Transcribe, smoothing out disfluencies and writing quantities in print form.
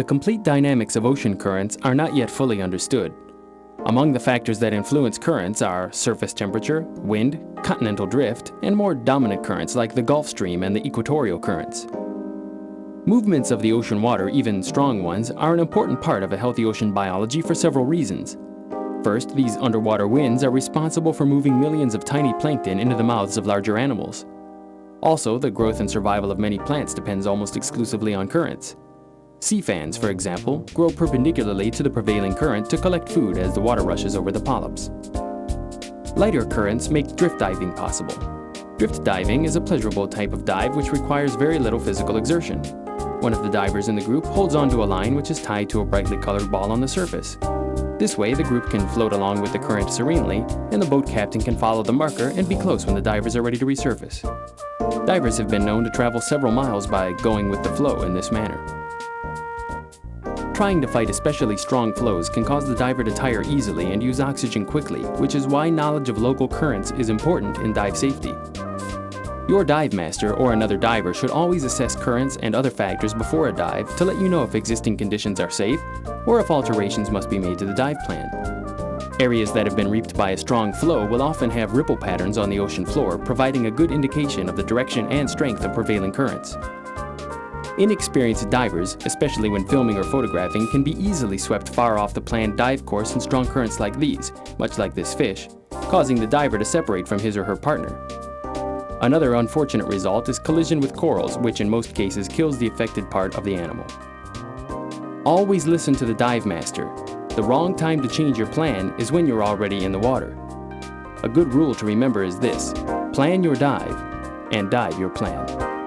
The complete dynamics of ocean currents are not yet fully understood. Among the factors that influence currents are surface temperature, wind, continental drift, and more dominant currents like the Gulf Stream and the equatorial currents. Movements of the ocean water, even strong ones, are an important part of a healthy ocean biology for several reasons. First, these underwater winds are responsible for moving millions of tiny plankton into the mouths of larger animals. Also, the growth and survival of many plants depends almost exclusively on currents. Sea fans, for example, grow perpendicularly to the prevailing current to collect food as the water rushes over the polyps. Lighter currents make drift diving possible. Drift diving is a pleasurable type of dive which requires very little physical exertion. One of the divers in the group holds onto a line which is tied to a brightly colored ball on the surface. This way, the group can float along with the current serenely, and the boat captain can follow the marker and be close when the divers are ready to resurface. Divers have been known to travel several miles by going with the flow in this manner. Trying to fight especially strong flows can cause the diver to tire easily and use oxygen quickly, which is why knowledge of local currents is important in dive safety. Your dive master or another diver should always assess currents and other factors before a dive to let you know if existing conditions are safe or if alterations must be made to the dive plan. Areas that have been reaped by a strong flow will often have ripple patterns on the ocean floor, providing a good indication of the direction and strength of prevailing currents. Inexperienced divers, especially when filming or photographing, can be easily swept far off the planned dive course in strong currents like these, much like this fish, causing the diver to separate from his or her partner. Another unfortunate result is collision with corals, which in most cases kills the affected part of the animal. Always listen to the dive master. The wrong time to change your plan is when you're already in the water. A good rule to remember is this: plan your dive and dive your plan.